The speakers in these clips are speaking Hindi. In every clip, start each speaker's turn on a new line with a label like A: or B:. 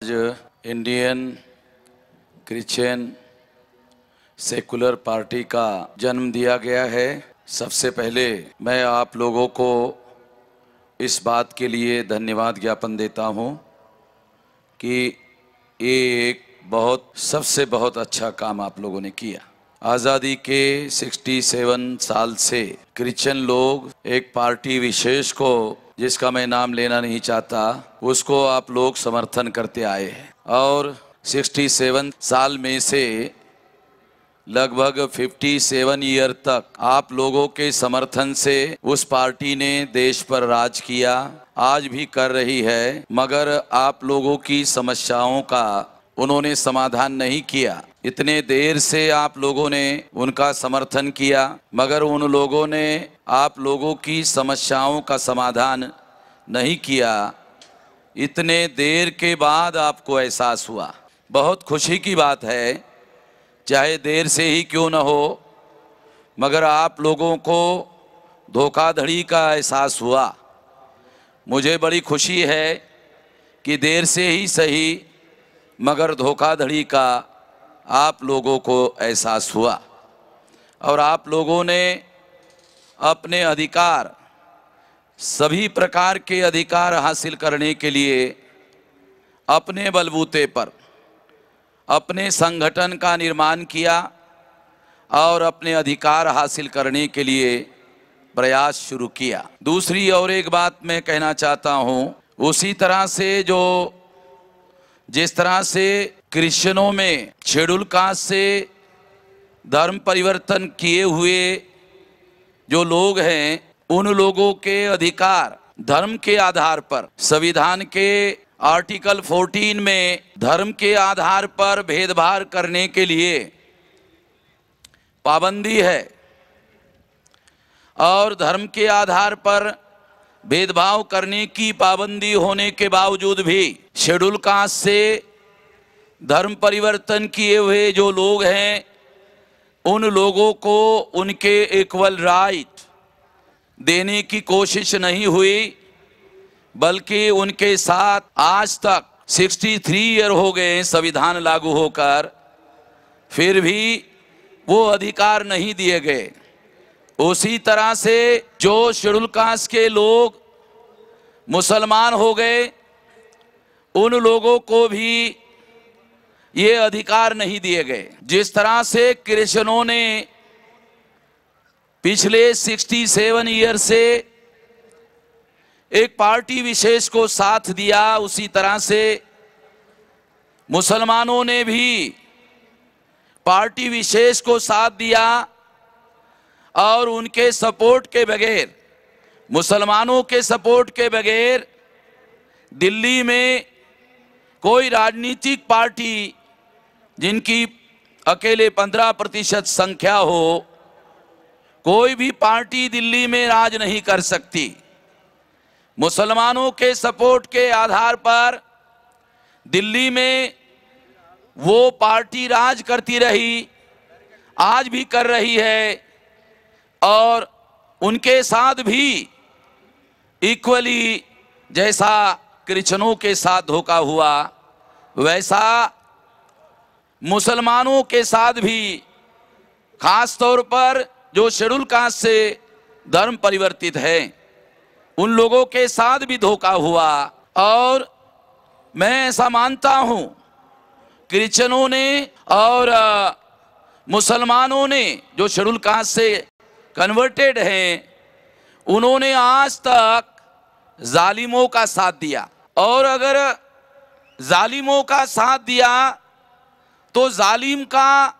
A: आज इंडियन क्रिश्चियन सेकुलर पार्टी का जन्म दिया गया है। सबसे पहले मैं आप लोगों को इस बात के लिए धन्यवाद ज्ञापन देता हूं कि ये एक सबसे बहुत अच्छा काम आप लोगों ने किया। आज़ादी के 67 साल से क्रिश्चियन लोग एक पार्टी विशेष को, जिसका मैं नाम लेना नहीं चाहता, उसको आप लोग समर्थन करते आए हैं और 67 साल में से लगभग 57 ईयर तक आप लोगों के समर्थन से उस पार्टी ने देश पर राज किया, आज भी कर रही है। मगर आप लोगों की समस्याओं का उन्होंने समाधान नहीं किया। इतने देर से आप लोगों ने उनका समर्थन किया, मगर उन लोगों ने आप लोगों की समस्याओं का समाधान नहीं किया। इतने देर के बाद आपको एहसास हुआ। बहुत खुशी की बात है, चाहे देर से ही क्यों न हो, मगर आप लोगों को धोखाधड़ी का एहसास हुआ। मुझे बड़ी खुशी है कि देर से ही सही, मगर धोखाधड़ी का आप लोगों को एहसास हुआ और आप लोगों ने अपने अधिकार, सभी प्रकार के अधिकार हासिल करने के लिए अपने बलबूते पर अपने संगठन का निर्माण किया और अपने अधिकार हासिल करने के लिए प्रयास शुरू किया। दूसरी और एक बात मैं कहना चाहता हूँ, उसी तरह से जिस तरह से क्रिश्चियनों में शेड्यूल कास्ट से धर्म परिवर्तन किए हुए जो लोग हैं, उन लोगों के अधिकार धर्म के आधार पर, संविधान के आर्टिकल 14 में धर्म के आधार पर भेदभाव करने के लिए पाबंदी है और धर्म के आधार पर भेदभाव करने की पाबंदी होने के बावजूद भी शेड्यूल कास्ट से धर्म परिवर्तन किए हुए जो लोग हैं, उन लोगों को उनके इक्वल राइट देने की कोशिश नहीं हुई, बल्कि उनके साथ आज तक 63 ईयर हो गए संविधान लागू होकर, फिर भी वो अधिकार नहीं दिए गए। उसी तरह से जो शेड्यूल कास्ट के लोग मुसलमान हो गए, उन लोगों को भी ये अधिकार नहीं दिए गए। जिस तरह से क्रिश्चियनों ने पिछले 67 ईयर से एक पार्टी विशेष को साथ दिया, उसी तरह से मुसलमानों ने भी पार्टी विशेष को साथ दिया और उनके सपोर्ट के बगैर, मुसलमानों के सपोर्ट के बगैर दिल्ली में कोई राजनीतिक पार्टी जिनकी अकेले 15% संख्या हो, कोई भी पार्टी दिल्ली में राज नहीं कर सकती। मुसलमानों के सपोर्ट के आधार पर दिल्ली में वो पार्टी राज करती रही, आज भी कर रही है और उनके साथ भी इक्वली जैसा क्रिश्चियनों के साथ धोखा हुआ, वैसा मुसलमानों के साथ भी, खास तौर पर जो शेड्यूल कास्ट से धर्म परिवर्तित है, उन लोगों के साथ भी धोखा हुआ। और मैं ऐसा मानता हूं, क्रिश्चियनों ने और मुसलमानों ने जो शेड्यूल कास्ट से कन्वर्टेड हैं, उन्होंने आज तक जालिमों का साथ दिया। और अगर जालिमों का साथ दिया तो जालिम का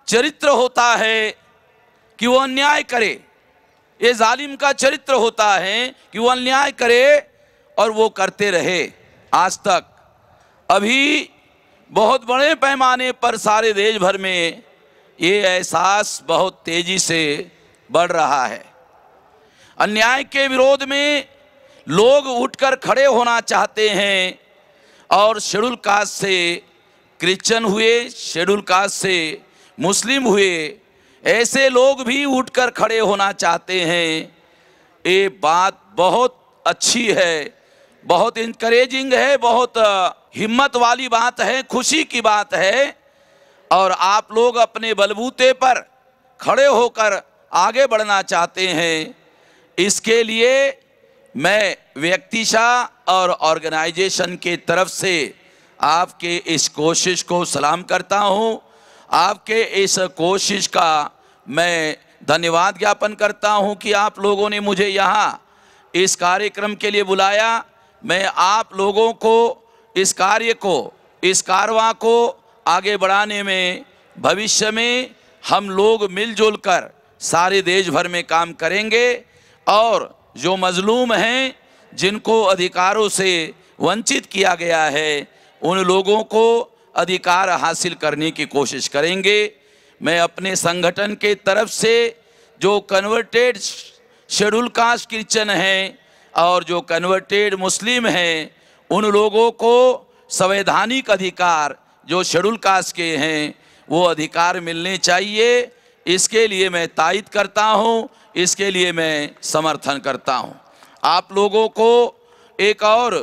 A: चरित्र होता है कि वो अन्याय करे। ये जालिम का चरित्र होता है कि वो अन्याय करे और वो करते रहे आज तक। अभी बहुत बड़े पैमाने पर सारे देश भर में ये एहसास बहुत तेजी से बढ़ रहा है। अन्याय के विरोध में लोग उठकर खड़े होना चाहते हैं और शेड्यूल कास्ट से क्रिश्चियन हुए, शेड्यूल कास्ट से मुस्लिम हुए, ऐसे लोग भी उठकर खड़े होना चाहते हैं। ये बात बहुत अच्छी है, बहुत इनकरेजिंग है, बहुत हिम्मत वाली बात है, खुशी की बात है। और आप लोग अपने बलबूते पर खड़े होकर आगे बढ़ना चाहते हैं। इसके लिए मैं व्यक्तिशः और ऑर्गेनाइजेशन के तरफ से आपके इस कोशिश को सलाम करता हूं। आपके इस कोशिश का मैं धन्यवाद ज्ञापन करता हूं कि आप लोगों ने मुझे यहाँ इस कार्यक्रम के लिए बुलाया। मैं आप लोगों को इस कार्य को, इस कारवां को आगे बढ़ाने में भविष्य में हम लोग मिलजुल कर सारे देश भर में काम करेंगे और जो मजलूम हैं, जिनको अधिकारों से वंचित किया गया है, उन लोगों को अधिकार हासिल करने की कोशिश करेंगे। मैं अपने संगठन के तरफ से जो कन्वर्टेड शेड्यूल कास्ट क्रिश्चियन हैं और जो कन्वर्टेड मुस्लिम हैं, उन लोगों को संवैधानिक अधिकार जो शेड्यूल कास्ट के हैं वो अधिकार मिलने चाहिए। इसके लिए मैं तायद करता हूँ, इसके लिए मैं समर्थन करता हूँ। आप लोगों को एक और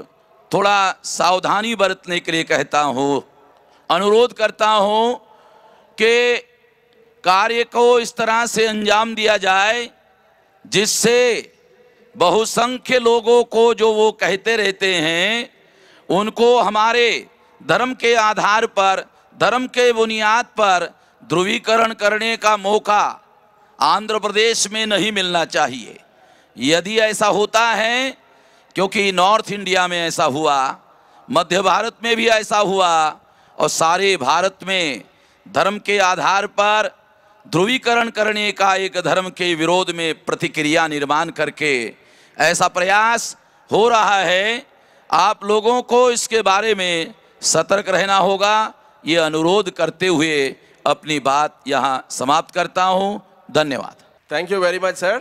A: थोड़ा सावधानी बरतने के लिए कहता हूँ, अनुरोध करता हूँ कि कार्य को इस तरह से अंजाम दिया जाए जिससे बहुसंख्य लोगों को जो वो कहते रहते हैं उनको हमारे धर्म के आधार पर, धर्म के बुनियाद पर ध्रुवीकरण करने का मौका आंध्र प्रदेश में नहीं मिलना चाहिए। यदि ऐसा होता है, क्योंकि नॉर्थ इंडिया में ऐसा हुआ, मध्य भारत में भी ऐसा हुआ और सारे भारत में धर्म के आधार पर ध्रुवीकरण करने का एक धर्म के विरोध में प्रतिक्रिया निर्माण करके ऐसा प्रयास हो रहा है। आप लोगों को इसके बारे में सतर्क रहना होगा। ये अनुरोध करते हुए अपनी बात यहाँ समाप्त करता हूँ। धन्यवाद।
B: Thank you very much, sir.